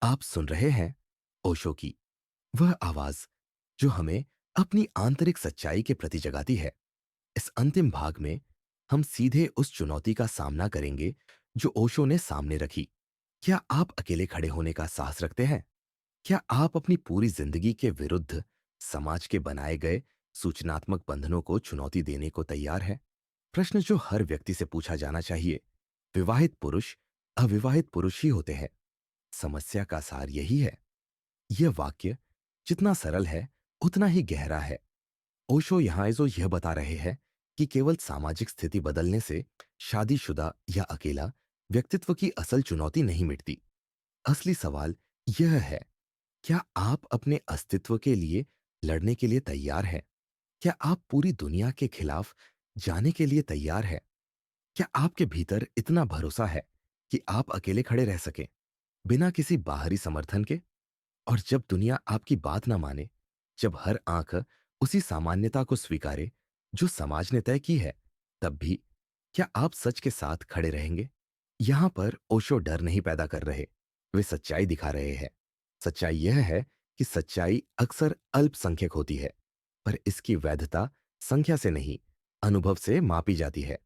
आप सुन रहे हैं ओशो की वह आवाज जो हमें अपनी आंतरिक सच्चाई के प्रति जगाती है। इस अंतिम भाग में हम सीधे उस चुनौती का सामना करेंगे जो ओशो ने सामने रखी। क्या आप अकेले खड़े होने का साहस रखते हैं? क्या आप अपनी पूरी जिंदगी के विरुद्ध समाज के बनाए गए सूचनात्मक बंधनों को चुनौती देने को तैयार हैं? प्रश्न जो हर व्यक्ति से पूछा जाना चाहिए। विवाहित पुरुष अविवाहित पुरुष ही होते हैं। समस्या का सार यही है। यह वाक्य जितना सरल है उतना ही गहरा है। ओशो यहां जो यह बता रहे हैं कि केवल सामाजिक स्थिति बदलने से शादीशुदा या अकेला व्यक्तित्व की असल चुनौती नहीं मिटती। असली सवाल यह है, क्या आप अपने अस्तित्व के लिए लड़ने के लिए तैयार हैं? क्या आप पूरी दुनिया के खिलाफ जाने के लिए तैयार हैं? क्या आपके भीतर इतना भरोसा है कि आप अकेले खड़े रह सकें बिना किसी बाहरी समर्थन के? और जब दुनिया आपकी बात ना माने, जब हर आंख उसी सामान्यता को स्वीकारे जो समाज ने तय की है, तब भी क्या आप सच के साथ खड़े रहेंगे? यहां पर ओशो डर नहीं पैदा कर रहे, वे सच्चाई दिखा रहे हैं। सच्चाई यह है कि सच्चाई अक्सर अल्पसंख्यक होती है, पर इसकी वैधता संख्या से नहीं, अनुभव से मापी जाती है।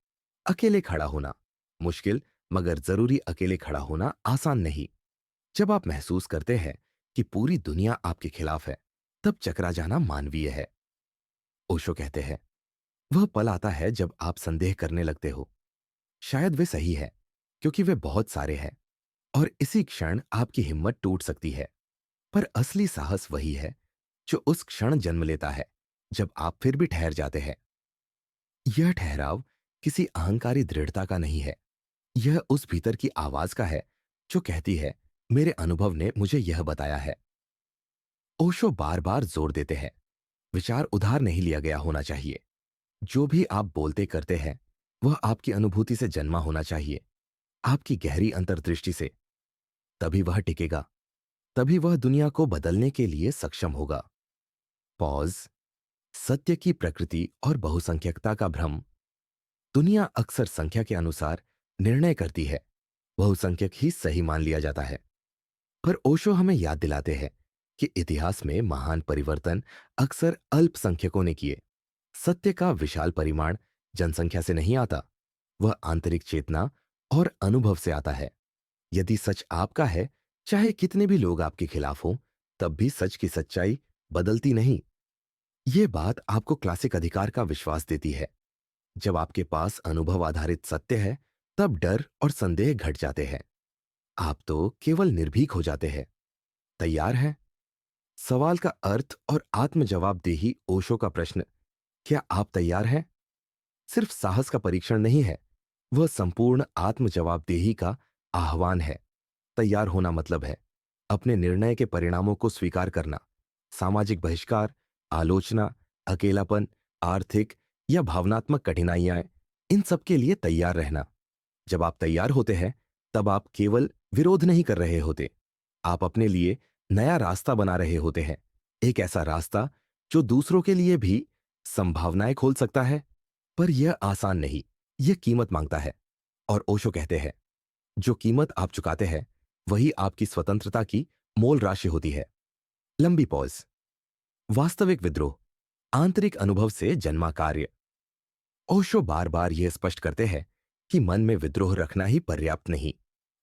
अकेले खड़ा होना मुश्किल, मगर जरूरी अकेले खड़ा होना आसान नहीं। जब आप महसूस करते हैं कि पूरी दुनिया आपके खिलाफ है, तब चकरा जाना मानवीय है। ओशो कहते हैं, वह पल आता है जब आप संदेह करने लगते हो। शायद वे सही है, क्योंकि वे बहुत सारे हैं, और इसी क्षण आपकी हिम्मत टूट सकती है। पर असली साहस वही है जो उस क्षण जन्म लेता है जब आप फिर भी ठहर जाते हैं। यह ठहराव किसी अहंकारी दृढ़ता का नहीं है, यह उस भीतर की आवाज का है जो कहती है, मेरे अनुभव ने मुझे यह बताया है। ओशो बार बार जोर देते हैं, विचार उधार नहीं लिया गया होना चाहिए। जो भी आप बोलते करते हैं वह आपकी अनुभूति से जन्मा होना चाहिए, आपकी गहरी अंतर्दृष्टि से। तभी वह टिकेगा, तभी वह दुनिया को बदलने के लिए सक्षम होगा। पॉज। सत्य की प्रकृति और बहुसंख्यकता का भ्रम। दुनिया अक्सर संख्या के अनुसार निर्णय करती है, बहुसंख्यक ही सही मान लिया जाता है। पर ओशो हमें याद दिलाते हैं कि इतिहास में महान परिवर्तन अक्सर अल्पसंख्यकों ने किए। सत्य का विशाल परिमाण जनसंख्या से नहीं आता, वह आंतरिक चेतना और अनुभव से आता है। यदि सच आपका है, चाहे कितने भी लोग आपके खिलाफ हों, तब भी सच की सच्चाई बदलती नहीं। ये बात आपको क्लासिक अधिकार का विश्वास देती है। जब आपके पास अनुभव आधारित सत्य है, तब डर और संदेह घट जाते हैं। आप तो केवल निर्भीक हो जाते हैं। तैयार हैं? सवाल का अर्थ और आत्म जवाबदेही ओशो का प्रश्न, क्या आप तैयार हैं? सिर्फ साहस का परीक्षण नहीं है, वह संपूर्ण आत्म जवाबदेही का आह्वान है। तैयार होना मतलब है अपने निर्णय के परिणामों को स्वीकार करना। सामाजिक बहिष्कार, आलोचना, अकेलापन, आर्थिक या भावनात्मक कठिनाइयां, इन सब के लिए तैयार रहना। जब आप तैयार होते हैं, तब आप केवल विरोध नहीं कर रहे होते, आप अपने लिए नया रास्ता बना रहे होते हैं। एक ऐसा रास्ता जो दूसरों के लिए भी संभावनाएं खोल सकता है। पर यह आसान नहीं, यह कीमत मांगता है। और ओशो कहते हैं, जो कीमत आप चुकाते हैं वही आपकी स्वतंत्रता की मोल राशि होती है। लंबी पॉज। वास्तविक विद्रोह आंतरिक अनुभव से जन्मा कार्य। ओशो बार बार यह स्पष्ट करते हैं कि मन में विद्रोह रखना ही पर्याप्त नहीं।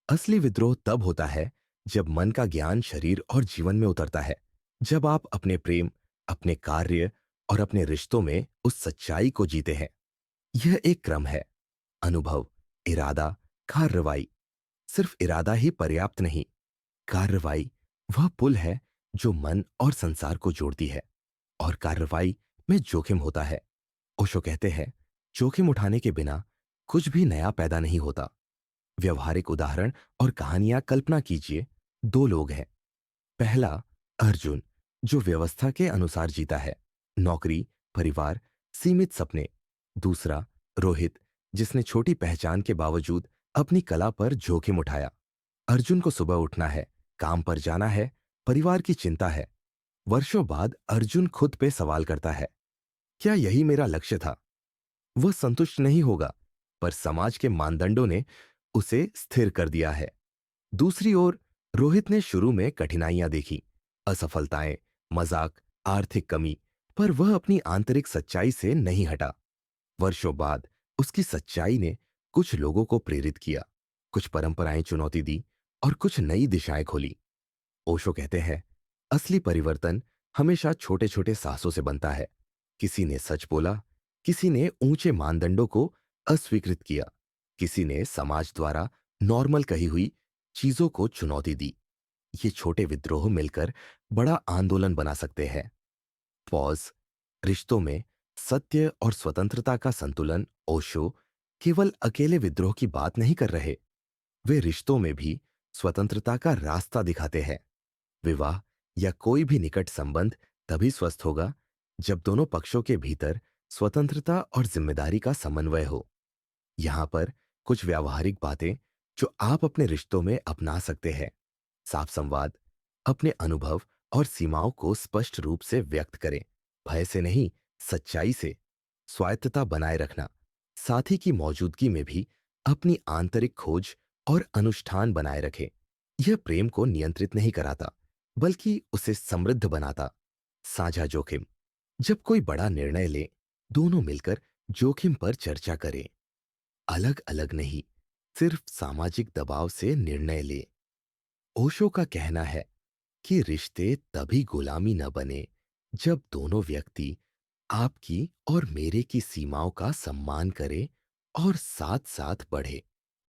असली विद्रोह तब होता है जब मन का ज्ञान शरीर और जीवन में उतरता है। जब आप अपने प्रेम, अपने कार्य और अपने रिश्तों में उस सच्चाई को जीते हैं। यह एक क्रम है, अनुभव, इरादा, कार्रवाई। सिर्फ इरादा ही पर्याप्त नहीं, कार्रवाई वह पुल है जो मन और संसार को जोड़ती है। और कार्रवाई में जोखिम होता है। ओशो कहते हैं, जोखिम उठाने के बिना कुछ भी नया पैदा नहीं होता। व्यवहारिक उदाहरण और कहानियां कल्पना कीजिए। दो लोग हैं। पहला, अर्जुन, जो व्यवस्था के अनुसार जीता है, नौकरी, परिवार, सीमित सपने। दूसरा, रोहित, जिसने छोटी पहचान के बावजूद अपनी कला पर जोखिम उठाया। अर्जुन को सुबह उठना है, काम पर जाना है, परिवार की चिंता है। वर्षों बाद अर्जुन खुद पे सवाल करता है, क्या यही मेरा लक्ष्य था? वह संतुष्ट नहीं होगा, पर समाज के मानदंडों ने उसे स्थिर कर दिया है। दूसरी ओर, रोहित ने शुरू में कठिनाइयां देखी, असफलताएं, मजाक, आर्थिक कमी, पर वह अपनी आंतरिक सच्चाई से नहीं हटा। वर्षों बाद उसकी सच्चाई ने कुछ लोगों को प्रेरित किया, कुछ परंपराएं चुनौती दी और कुछ नई दिशाएं खोली। ओशो कहते हैं, असली परिवर्तन हमेशा छोटे छोटे साहसों से बनता है। किसी ने सच बोला, किसी ने ऊंचे मानदंडों को अस्वीकृत किया, किसी ने समाज द्वारा नॉर्मल कही हुई चीजों को चुनौती दी। ये छोटे विद्रोह मिलकर बड़ा आंदोलन बना सकते हैं। पॉज। रिश्तों में सत्य और स्वतंत्रता का संतुलन। ओशो केवल अकेले विद्रोह की बात नहीं कर रहे, वे रिश्तों में भी स्वतंत्रता का रास्ता दिखाते हैं। विवाह या कोई भी निकट संबंध तभी स्वस्थ होगा जब दोनों पक्षों के भीतर स्वतंत्रता और जिम्मेदारी का समन्वय हो। यहां पर कुछ व्यावहारिक बातें जो आप अपने रिश्तों में अपना सकते हैं। साफ संवाद, अपने अनुभव और सीमाओं को स्पष्ट रूप से व्यक्त करें, भय से नहीं, सच्चाई से। स्वायत्तता बनाए रखना, साथी की मौजूदगी में भी अपनी आंतरिक खोज और अनुष्ठान बनाए रखें। यह प्रेम को नियंत्रित नहीं कराता, बल्कि उसे समृद्ध बनाता। साझा जोखिम, जब कोई बड़ा निर्णय ले, दोनों मिलकर जोखिम पर चर्चा करें, अलग अलग नहीं, सिर्फ सामाजिक दबाव से निर्णय ले। ओशो का कहना है कि रिश्ते तभी गुलामी न बने जब दोनों व्यक्ति आपकी और मेरे की सीमाओं का सम्मान करें और साथ साथ बढ़े।